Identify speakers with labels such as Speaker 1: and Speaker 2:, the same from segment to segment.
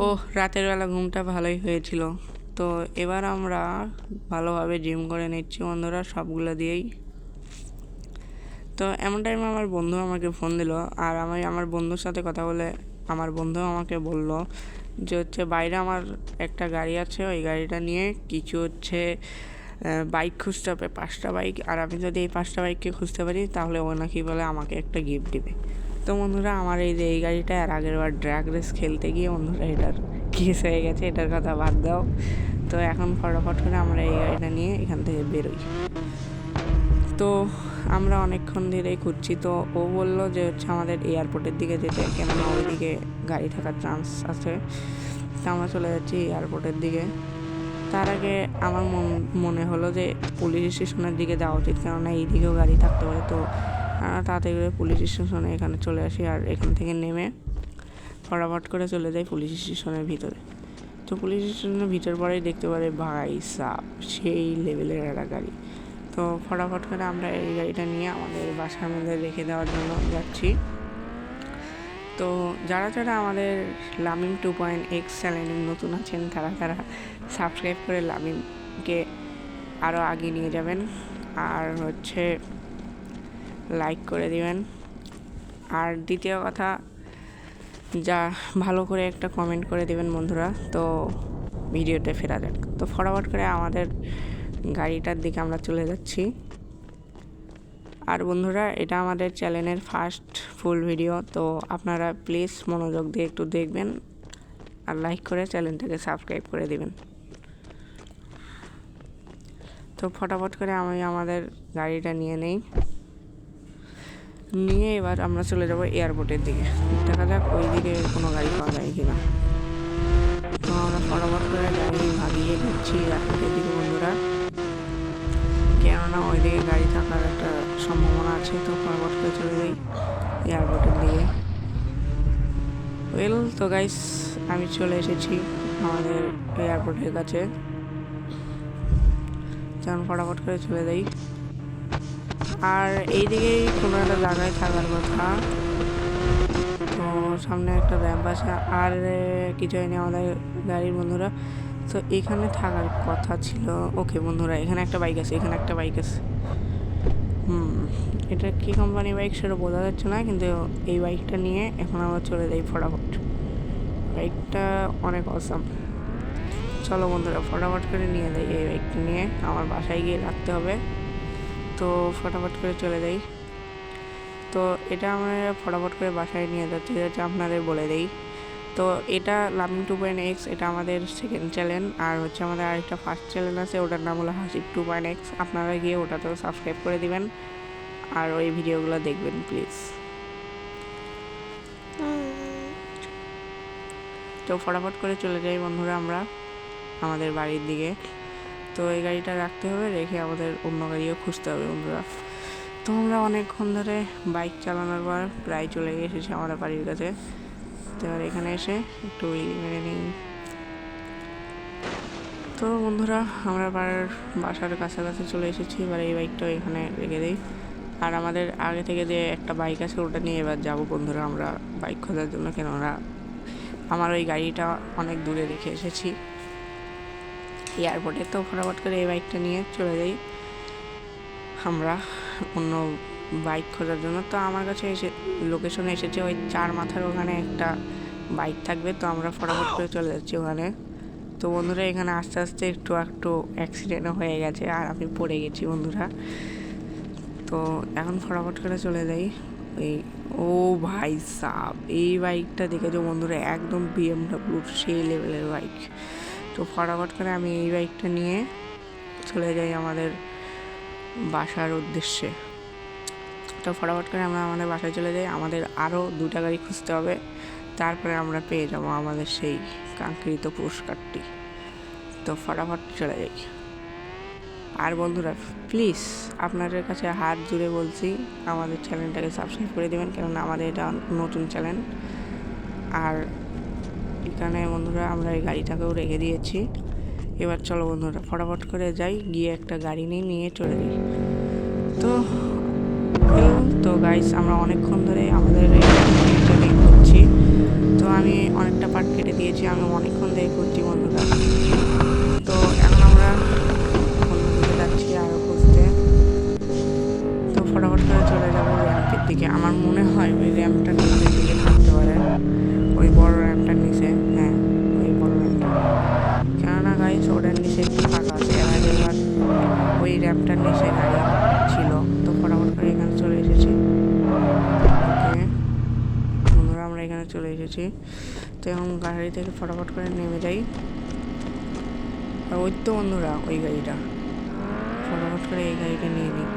Speaker 1: ও রাতের বেলা ঘুমটা ভালোই হয়েছিল। তো এবার আমরা ভালোভাবে জিম করে নিচ্ছি বন্ধুরা সবগুলো দিয়েই। তো এমন টাইমে আমার বন্ধু আমাকে ফোন দিল, আর আমি আমার বন্ধুর সাথে কথা বলে আমার বন্ধু আমাকে বলল যে হচ্ছে বাইরে আমার একটা গাড়ি আছে, ওই গাড়িটা নিয়ে কিছু হচ্ছে বাইক খুঁজতে হবে, 5টা বাইক। আর আমি যদি এই 5টা বাইককে খুঁজতে পারি তাহলে ও নাকি বলে আমাকে একটা গিফট দিবে। তো বন্ধুরা আমার এই যে এই গাড়িটা আর আগের বার ড্র্যাগ রেস খেলতে গিয়ে বন্ধুরা এটার কেস হয়ে গেছে, এটার কথা বাদ দাও। তো এখন ফটাফট করে আমরা এই গাড়িটা নিয়ে এখান থেকে বেরোই। তো আমরা অনেকক্ষণ ধরেই খুঁজছি। তো ও বললো যে হচ্ছে আমাদের এয়ারপোর্টের দিকে যেতে, কেননা ওইদিকে গাড়ি থাকার চান্স আছে। তো আমরা চলে যাচ্ছি এয়ারপোর্টের দিকে। তার আগে আমার মনে হলো যে পুলিশ স্টেশনের দিকে যাওয়া উচিত, কেননা এই দিকেও গাড়ি থাকতে পারে। তো তাড়াতাড়ি করে পুলিশ স্টেশনে এখানে চলে আসি, আর এখান থেকে নেমে ফটাফট করে চলে যাই পুলিশ স্টেশনের ভিতরে। তো পুলিশ স্টেশনের ভিতর পরেই দেখতে পারে ভাই সাব সেই লেভেলের একটা গাড়ি। তো ফটাফট করে আমরা এই গাড়িটা নিয়ে আমাদের বাসার মধ্যে রেখে দেওয়ার জন্য যাচ্ছি। তো যারা যারা আমাদের লামিম 2.x চ্যানেলে নতুন আছেন তারা সাবস্ক্রাইব করে লামিমকে আরও আগে নিয়ে যাবেন, আর হচ্ছে লাইক করে দিবেন। আর দ্বিতীয় কথা, যা ভালো করে একটা কমেন্ট করে দিবেন বন্ধুরা। তো ভিডিওতে ফেরা যাক। তো ফটাফট করে আমাদের গাড়িটার দিকে আমরা চলে যাচ্ছি। আর বন্ধুরা এটা আমাদের চ্যানেলের ফার্স্ট ফুল ভিডিও, তো আপনারা প্লিজ মনোযোগ দিয়ে একটু দেখবেন আর লাইক করে চ্যানেলটাকে সাবস্ক্রাইব করে দিবেন। তো ফটাফট করে আমি আমাদের গাড়িটা নিয়ে এবার আমরা চলে যাব এয়ারপোর্টের দিকে। দেখা যাক ওই দিকে কোনো গাড়ি পাওয়া যায় কিনা। তো আমরা ফটাফট করে গাড়ি ভাগিয়ে যাচ্ছি এয়ারপোর্টের দিকে বন্ধুরা, কেননা ওই দিকে গাড়ি থাকার একটা সম্ভাবনা আছে। তো ফটাফট করে চলে যাই এয়ারপোর্টের দিকে। তো গাইস আমি চলে এসেছি আমাদের এয়ারপোর্টের কাছে। যেমন ফটাফট করে চলে যাই। আর এইদিকেই কোনো একটা জায়গায় থাকার কথা। তো সামনে একটা র্যাম্প আছে, আর কিছু হয়নি আমাদের গাড়ির বন্ধুরা। তো এখানে থাকার কথা ছিল। ওকে বন্ধুরা এখানে একটা বাইক আছে, এটা কী কোম্পানি বাইক সেটা বোঝা যাচ্ছে না, কিন্তু এই বাইকটা নিয়ে এখন আমরা চলে যাই ফটাফট। বাইকটা অনেক অসাম। চলো বন্ধুরা ফটাফট করে নিয়ে যাই এই বাইকটা নিয়ে, আমার বাসায় গিয়ে রাখতে হবে। তো ফটাফট করে চলে যাই। তো এটা আমরা ফটাফট করে বাসায় নিয়ে যাচ্ছি, যেটা আপনাদের বলে দেই। তো এটা লামিম 2.x, এটা আমাদের সেকেন্ড চ্যানেল। আর হচ্ছে আমাদের আরেকটা ফার্স্ট চ্যানেল আছে, ওটার নাম হলো হাসিব 2.x। আপনারা গিয়ে ওটাতেও সাবস্ক্রাইব করে দিবেন আর ওই ভিডিওগুলো দেখবেন প্লিজ। তো ফটাফট করে চলে যাই বন্ধুরা আমরা আমাদের বাড়ির দিকে। তো এই গাড়িটা রাখতে হবে, রেখে আমাদের অন্য গাড়িও খুঁজতে হবে বন্ধুরা। তো আমরা অনেকক্ষণ ধরে বাইক চালানোর পর প্রায় চলে এসেছি আমাদের বাড়ির কাছে। তো এবার এখানে এসে একটু মেরে নিই। তো বন্ধুরা আমরা বাসার কাছাকাছি চলে এসেছি। এবার এই বাইকটাও এখানে রেখে দিই। আর আমাদের আগে থেকে যে একটা বাইক আছে ওটা নিয়ে এবার যাবো বন্ধুরা আমরা বাইক খোঁজার জন্য, কেননা আমার ওই গাড়িটা অনেক দূরে রেখে এসেছি এয়ারপোর্টে। তো ফটাফট করে এই বাইকটা নিয়ে চলে যাই আমরা অন্য বাইক খোঁজার জন্য। তো আমার কাছে লোকেশনে এসেছে ওই 4 মাথার ওখানে একটা বাইক থাকবে। তো আমরা ফটাফট করে চলে যাচ্ছি ওখানে। তো বন্ধুরা এখানে আস্তে আস্তে একটু অ্যাক্সিডেন্টও হয়ে গেছে, আর আমি পড়ে গেছি বন্ধুরা। তো এখন ফটাফট করে চলে যাই ও ভাই সাব এই বাইকটা দেখেছো বন্ধুরা, একদম বিএমডাব্লিউর সেই লেভেলের বাইক। তো ফটাফট করে আমি এই বাইকটা নিয়ে চলে যাই আমাদের বাসার উদ্দেশ্যে। তো ফটাফট করে আমরা আমাদের বাসায় চলে যাই। আমাদের আরও 2টা গাড়ি খুঁজতে হবে, তারপরে আমরা পেয়ে যাবো আমাদের সেই কাঙ্ক্ষিত পুরস্কারটি। তো ফটাফট চলে যাই। আর বন্ধুরা প্লিজ আপনাদের কাছে হাত জুড়ে বলছি আমাদের চ্যানেলটাকে সাবস্ক্রাইব করে দেবেন, কেননা আমাদের এটা নতুন চ্যানেল। আর এখানে বন্ধুরা আমরা এই গাড়িটাকেও রেখে দিয়েছি। এবার চলো বন্ধুরা ফটাফট করে যাই, গিয়ে একটা গাড়ি নিয়ে চলে যাই। তো গাইস আমরা অনেকক্ষণ ধরে আমাদের এই গাড়িটা নিয়ে ঘুরছি। তো আমি অনেকটা পার্ট কেটে দিয়েছি, আমি অনেকক্ষণ থেকে করছি বন্ধুরা। তো এখন আমরা অন্যদিকে যাচ্ছি আরও খুঁজতে। তো ফটাফট করে চলে যাবো র্যাম্পের দিকে। আমার মনে হয় ওই র্যাম্পটার নিচের দিকে থাকতে পারে, ওই বড় র্যাম্পটার নিচে। হ্যাঁ, ওই বড় র্যাম্পটা, কেননা গাইস ওটার নিচে একটু ফাঁকা আছে। এর আগে ওই র্যাম্পটার নিচে গাড়ি ছিল। তো ফটাফট করে এখানে চলে এসেছি। ওকে বন্ধুরা, আমরা এখানে চলে এসেছি। তো এখন গাড়ি থেকে ফটাফট করে নেমে যাই। আর ওই তো বন্ধুরা ওই গাড়িটা, ফটাফট করে এই গাড়িটা নিয়ে নিই।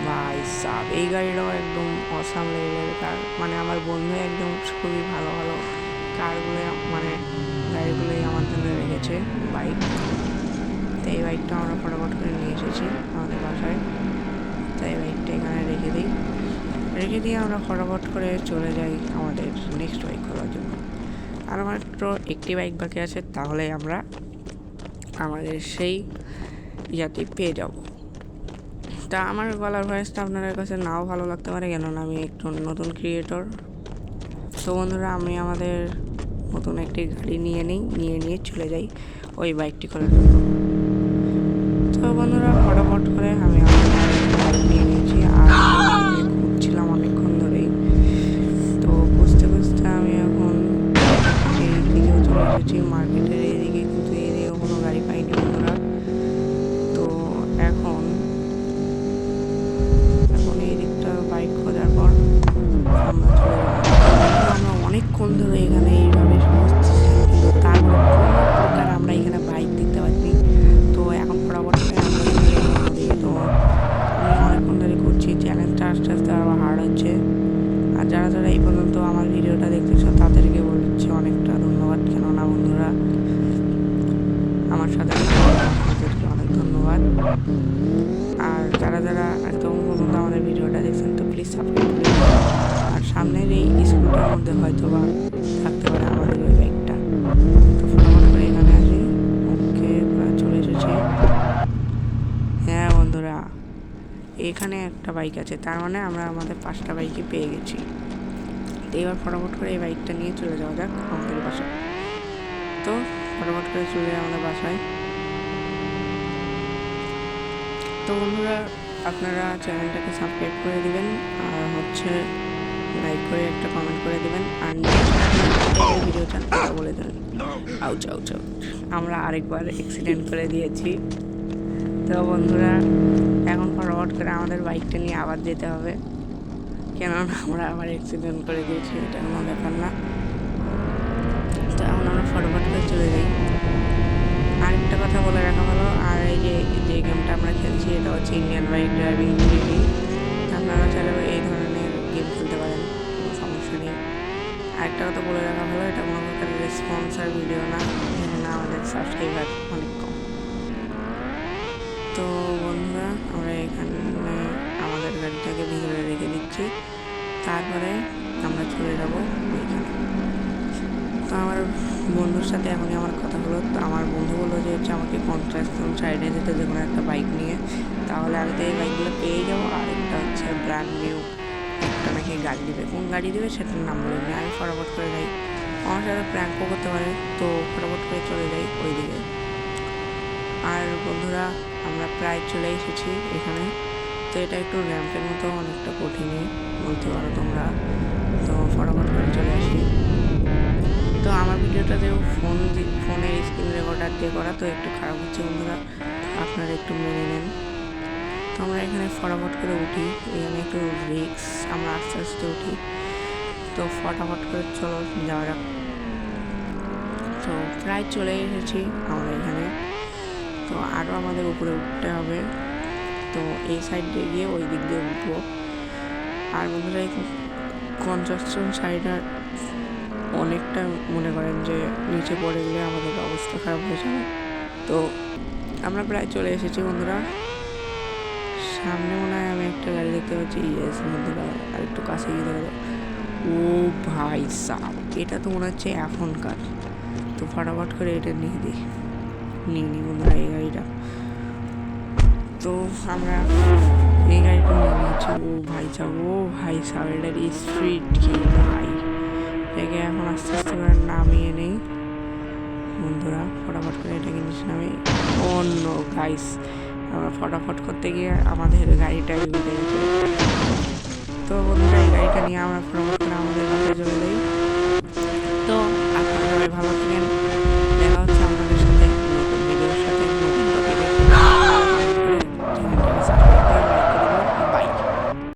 Speaker 1: ভাই সাব, এই গাড়িটাও একদম অসাম লেভেলের কার, মানে আমার বন্ধু একদম খুবই ভালো ভালো কারগুলো মানে গাড়িগুলোই আমার জন্য রেখেছে বাইক। তো এই বাইকটা আমরা ফটাফট করে নিয়ে এসেছি আমাদের বাসায়। তো এই বাইকটা এখানে রেখে দিয়ে আমরা ফটাফট করে চলে যাই আমাদের নেক্সট বাইক খোলার জন্য। আর মাত্র একটি বাইক বাকি আছে, তাহলে আমরা আমাদের সেই ইয়াটি পেয়ে যাব। তা আমার গলার ভয়েসটা আপনাদের কাছে নাও ভালো লাগতে পারে, কেননা আমি একটু নতুন ক্রিয়েটর। তো বন্ধুরা, আমি আমাদের নতুন একটি গাড়ি নিয়ে চলে যাই ওই বাইকটি করার জন্য। তো বন্ধুরা, ফটাফট করে আমি আমার বাইক নিয়ে নিয়েছি আর খুঁজছিলাম অনেকক্ষণ ধরেই। তো খুঁজতে আমি এখন এই দিকেও চলে এসেছি, মার্কেটের এইদিকে, কিন্তু এইদিকেও কোনো গাড়ি পাইনি বন্ধুরা। তো এখন এই দিকটা বাইক খোঁজার পর আমরা চলে আমরা অনেকক্ষণ ধরে এখানে এইভাবে কিন্তু তারপর কোনো প্রকার আমরা এখানে বাইক দেখতে পাচ্ছি। তো এখন ফটাফট আমরা দিকে, তো আমি অনেকক্ষণ ধরে করছি, চ্যালেঞ্জটা আস্তে আস্তে আরও হার্ড হচ্ছে। আর যারা এই পর্যন্ত আমার ভিডিওটা দেখতেছ তাদেরকে বলছি অনেকটা ধন্যবাদ, কেননা বন্ধুরা আমার সাথে তাদেরকে অনেক ধন্যবাদ। আর যারা একদম পর্যন্ত আমাদের ভিডিওটা দেখছেন তো প্লিজ সাবস্ক্রাইব করে। আর সামনের এই স্কুলটার মধ্যে হয়তো বা থাকতে পারে আমাদের ওই বাইকটা। তো ফটাফট করে এখানে আসি। ওকে, চলে এসেছি। হ্যাঁ বন্ধুরা, এখানে একটা বাইক আছে, তার মানে আমরা আমাদের 5টা বাইকই পেয়ে গেছি। তো এবার ফটাফট করে এই বাইকটা নিয়ে চলে যাওয়া যাক আমাদের বাসায়। তো ফটাফট করে চলে যাই আমাদের বাসায়। তো বন্ধুরা, আপনারা চ্যানেলটাকে সাবস্ক্রাইব করে দিবেন আর লাইক করে একটা কমেন্ট করে দেবেন। আর এই ভিডিওটা বলে দেবেন। আউচ আমরা আরেকবার অ্যাক্সিডেন্ট করে দিয়েছি। তো বন্ধুরা, এখন ফরওয়ার্ড করে আমাদের বাইকটা নিয়ে আবার যেতে হবে, কেননা আমরা আবার অ্যাক্সিডেন্ট করে দিয়েছি, এটা কোনো ব্যাপার না। তো এখন আমরা ফরওয়ার্ড করে চলে যাই। আরেকটা কথা বলে রাখা ভালো, আর এই যে গেমটা আমরা খেলছি এটা হচ্ছে ইন্ডিয়ান বাইক ড্রাইভিং 3D। আপনারা চাইলে এই ধরনের গেম খেলতে পারেন, কোনো সমস্যা নেই। আরেকটা কথা বলে রাখা ভালো, এটা কোনো প্রকারের স্পন্সর ভিডিও না, এখানে আমাদের সাবস্ক্রাইবার অনেক কম। তো বন্ধুরা, আমরা এখানে আমাদের গাড়িটাকে ভিতরে রেখে দিচ্ছি, তারপরে আমরা চলে যাব ওইখানে। তো আমার বন্ধুর সাথে এখনই আমার কথা হলো। তো আমার বন্ধু বললো যে আমাকে কনস্ট্রাকশন সাইডে যেতে, যে কোনো একটা বাইক নিয়ে, তাহলে আমি তো এই বাইকগুলো পেয়ে যাবো। আর একটা হচ্ছে ব্র্যান্ড নিউ একটা নাকি গাড়ি দেবে, কোন গাড়ি দেবে সেটার নাম বলিনি। আমি ফটাফট করে যাই, আমার সাথে প্র্যাঙ্কও করতে পারে, তো ফটাফট করে চলে যাই ওই দিকে। আর বন্ধুরা, আমরা প্রায় চলে এসেছি এখানে। তো এটা একটু র্যাম্পের মতো, অনেকটা কঠিনই বলতে পারো তোমরা। তো ফটাফট করে চলে আসি। তো আমার ভিডিওটাতেও ফোনের স্ক্রিন রেকর্ডার দিয়ে করা, তো একটু খারাপ হচ্ছে বন্ধুরা, আপনারা একটু মেনে নেন। তো আমরা এখানে ফটাফট করে উঠি, এখানে একটু রিক্স, আমরা আস্তে আস্তে উঠি। তো ফটাফট করে চলো যাওয়া যাক। তো প্রায় চলে এসেছি আমরা এখানে। তো আরও আমাদের উপরে উঠতে হবে, তো এই সাইড দিয়ে গিয়ে ওই দিক দিয়ে উঠবো। আর বন্ধুরা, এই কনস্ট্রাকশন সাইডটা অনেকটা মনে করেন যে নিচে পড়ে গেলে আমাদের অবস্থা খারাপ হয়ে যাবে। তো আমরা প্রায় চলে এসেছি বন্ধুরা। সামনে মনে হয় আমি একটা গাড়ি দেখতে পাচ্ছি, ইয়েস বন্ধুরা, আর একটু কাছে গিয়ে দেখো। ও ভাই সাব, এটা তো মনে হচ্ছে এখনকার। তো ফটাফট করে এটা নিয়ে নিই বন্ধুরা এই গাড়িটা। তো আমরা এই গাড়িটা নিয়ে নিয়েছি। ও ভাই সাব, এটার স্পিড কি ভাই, এটাকে এখন আস্তে আস্তে করে নামিয়ে নেই বন্ধুরা। ফটাফট করে এটাকে নিচে নামিয়ে অন্য গাইস আমরা ফটাফট করতে গিয়ে আমাদের গাড়িটা উঠে গেছে। তো বন্ধুরা এই গাড়িটা নিয়ে আমরা ফটাফট